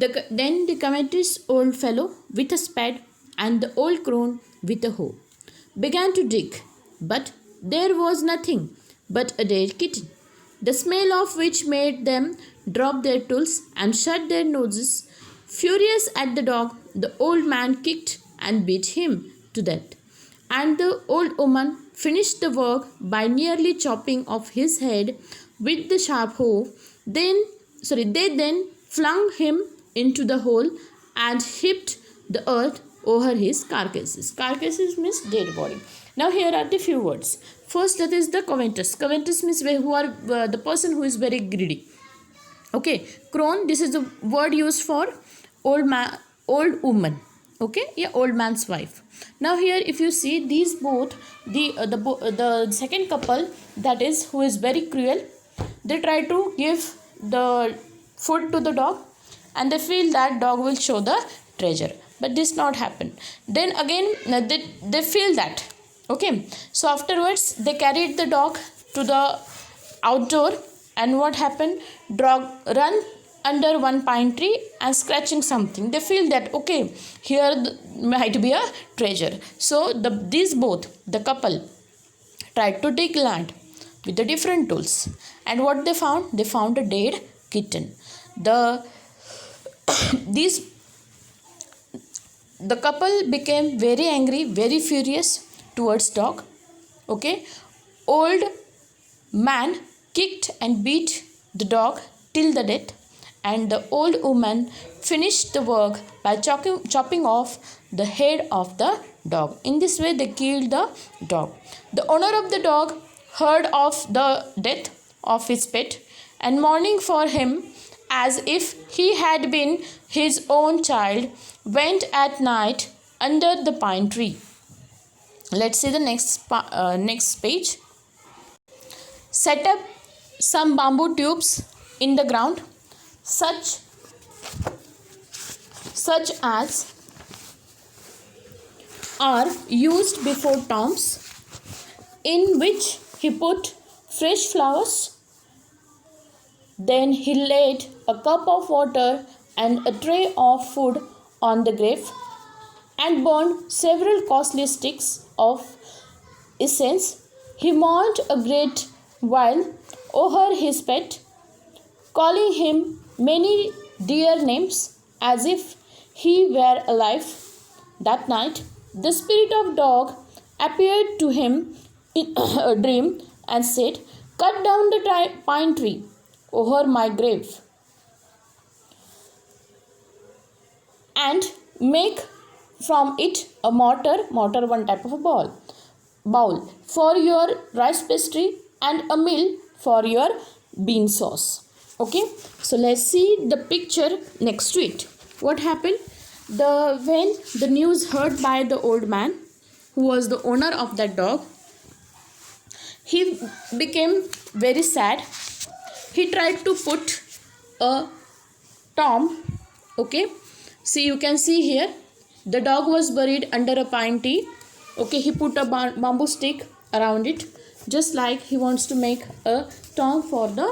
Then the covetous old fellow with a spade and the old crone with a hoe began to dig, but there was nothing but a dead kitten, the smell of which made them drop their tools and shut their noses. Furious at the dog, the old man kicked and beat him to death, and the old woman finished the work by nearly chopping off his head with the sharp hoe. They then flung him into the hole and heaped the earth over his carcasses. Carcasses means dead body. Now here are the few words. First, that is the covetous. Covetous means the person who is very greedy. Okay, crone. This is the word used for old woman. Okay, yeah, old man's wife. Now here, if you see these both, the second couple, that is who is very cruel, they try to give the food to the dog, and they feel that dog will show the treasure, but this not happen. Then again they feel that. Okay, so afterwards they carried the dog to the outdoor, and what happened, dog run under one pine tree and scratching something. They feel that okay, here might be a treasure. So these both, the couple, tried to dig land with the different tools, and what they found a dead kitten. The couple became very angry, very furious towards dog. Okay, old man kicked and beat the dog till the death, and the old woman finished the work by chopping off the head of the dog. In this way, they killed the dog. The owner of the dog heard of the death of his pet, and mourning for him as if he had been his own child, went at night under the pine tree. Let's see the next page. Set up some bamboo tubes in the ground, such as are used before tombs, in which he put fresh flowers. Then he laid a cup of water and a tray of food on the grave, and burned several costly sticks of incense. He mourned a great while over his pet, calling him many dear names as if he were alive. That night, the spirit of dog appeared to him in a dream and said, "Cut down the pine tree over my grave and make from it a mortar, one type of a bowl for your rice pastry, and a mill for your bean sauce." Okay, so let's see the picture next to it. What happened? When the news heard by the old man, who was the owner of that dog, he became very sad. He tried to put a tomb. Okay, see, you can see here the dog was buried under a pine tree. Okay, he put a bamboo stick around it, just like he wants to make a tomb for the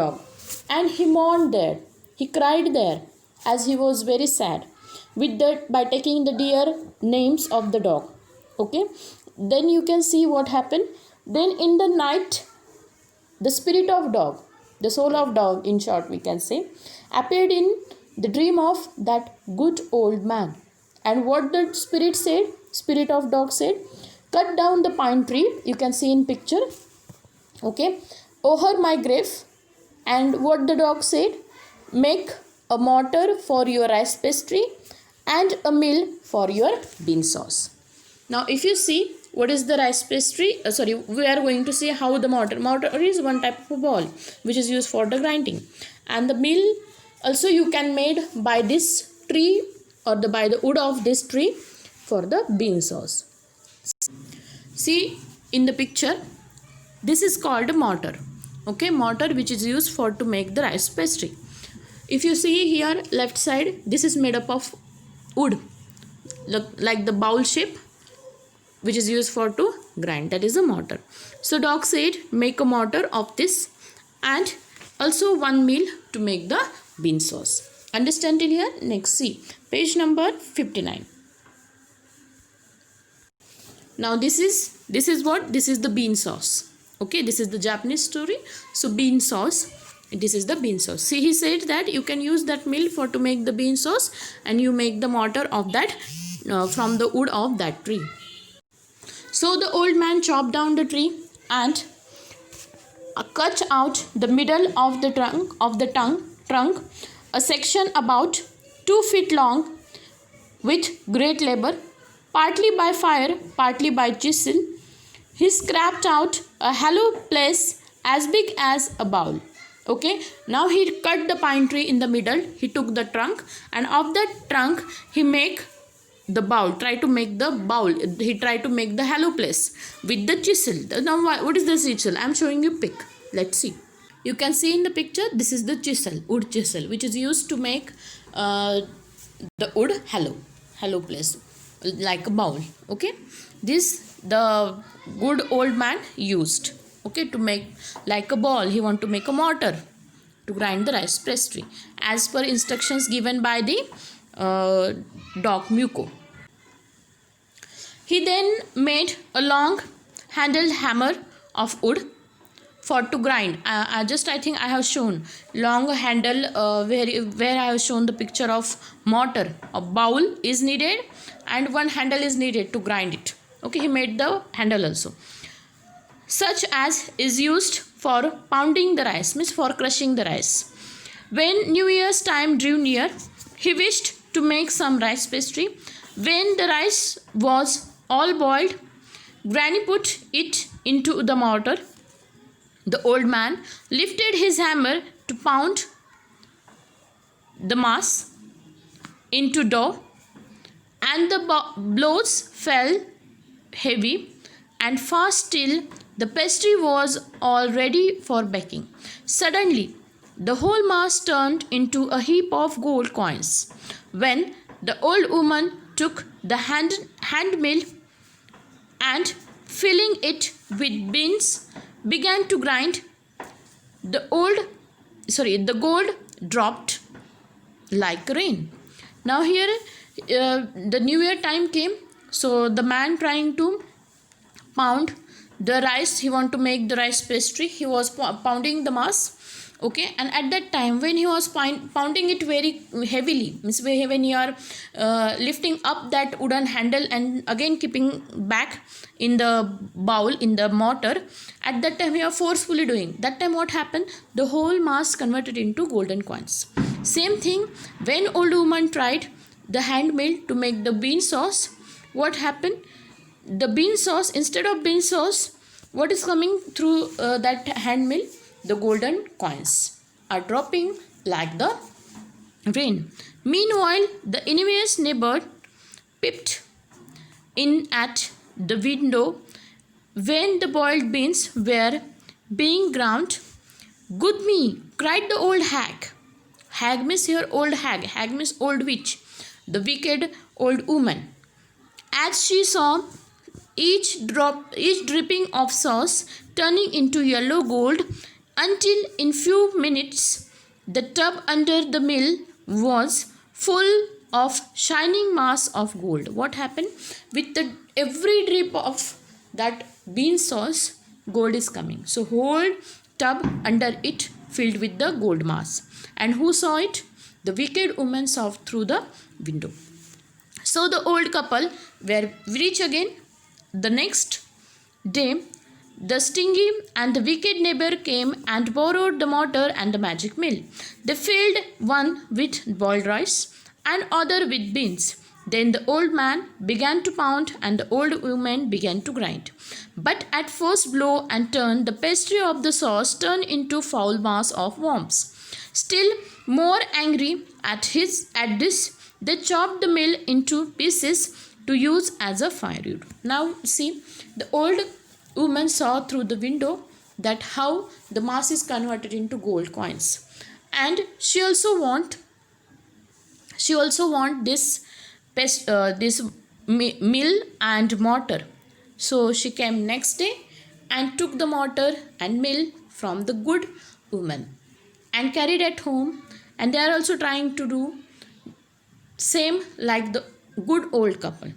dog, and he mourned there. He cried there as he was very sad by taking the dear names of the dog. Okay, then you can see what happened. Then in the night, the spirit of dog, the soul of dog in short we can say, appeared in the dream of that good old man. And what the spirit of dog said, "Cut down the pine tree," you can see in picture, okay, "over my grave." And what the dog said, "Make a mortar for your rice pastry and a mill for your bean sauce." Now if you see what is the rice pastry, we are going to see how the mortar is one type of a ball which is used for the grinding, and the mill also you can made by this tree or by the wood of this tree for the bean sauce. See in the picture, this is called a mortar. Okay, mortar which is used for to make the rice pastry. If you see here left side, this is made up of wood, like the bowl shape, which is used for to grind, that is a mortar. So dog said, make a mortar of this and also one meal to make the bean sauce. Understand till here? Next, see page number 59. Now this is what? This is the bean sauce. Okay, this is the Japanese story. So bean sauce, this is the bean sauce. See, he said that you can use that mill for to make the bean sauce, and you make the mortar of that from the wood of that tree. So the old man chopped down the tree and cut out the middle of the trunk, a section about 2 feet long with great labor, partly by fire, partly by chisel. He scraped out a hollow place as big as a bowl. Okay, now he cut the pine tree in the middle. He took the trunk, and of that trunk he make the bowl. Try to make the bowl. He tried to make the hollow place with the chisel. Now what is the chisel? I am showing you pic. Let's see. You can see in the picture, this is the chisel, wood chisel, which is used to make the wood hollow place, like a bowl. Okay, this the good old man used, okay, to make like a ball. He want to make a mortar to grind the rice pastry as per instructions given by the dog Muko. He then made a long handled hammer of wood for to grind. I think I have shown long handle where I have shown the picture of mortar. A bowl is needed and one handle is needed to grind it. Okay, he made the handle also, such as is used for pounding the rice, means for crushing the rice. When New Year's time drew near, he wished to make some rice pastry. When the rice was all boiled, Granny put it into the mortar. The old man lifted his hammer to pound the mass into dough, and the blows fell heavy and fast till the pastry was all ready for baking. Suddenly, the whole mass turned into a heap of gold coins. When the old woman took the hand mill and filling it with beans, began to grind, the gold dropped like rain. Now here the New Year time came, so the man trying to pound the rice, he want to make the rice pastry. He was pounding the mass. Okay, and at that time when he was pounding it very heavily, means when you are lifting up that wooden handle and again keeping back in the bowl, in the mortar, at that time you are forcefully doing. That time what happened? The whole mass converted into golden coins. Same thing when old woman tried the hand mill to make the bean sauce. What happened? The bean sauce, instead of bean sauce, what is coming through that hand mill? The golden coins are dropping like the rain. Meanwhile, the envious neighbor peeped in at the window when the boiled beans were being ground. "Good me!" cried the old hag. Hag means here old hag. Hag means old witch, the wicked old woman. As she saw each dripping of sauce turning into yellow gold, until in few minutes the tub under the mill was full of shining mass of gold. What happened? With the every drip of that bean sauce, gold is coming. So whole tub under it filled with the gold mass. And who saw it? The wicked woman saw through the window. So the old couple were rich again. The next day, the stingy and the wicked neighbor came and borrowed the mortar and the magic mill. They filled one with boiled rice and other with beans. Then the old man began to pound and the old woman began to grind. But at first blow and turn, the pastry of the sauce turned into foul mass of worms. Still more angry at this, they chopped the mill into pieces to use as a firewood. Now see, the old woman saw through the window that how the mass is converted into gold coins, and she also want this mill and mortar. So she came next day and took the mortar and mill from the good woman and carried at home and they are also trying to do same like the good old couple.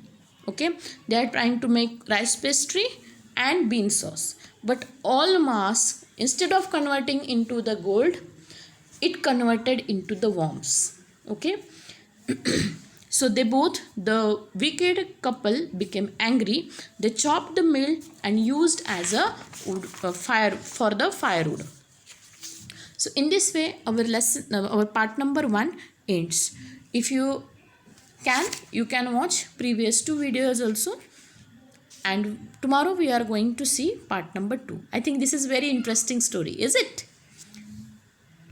Okay, they are trying to make rice pastry and bean sauce, but Almas, instead of converting into the gold, it converted into the worms. Okay. So they both, the wicked couple, became angry. They chopped the mill and used as a wood, fire for the firewood. So in this way our lesson, our part number 1 ends. If you can, you can watch previous 2 videos also, and tomorrow we are going to see part number 2. I think this is very interesting story, is it?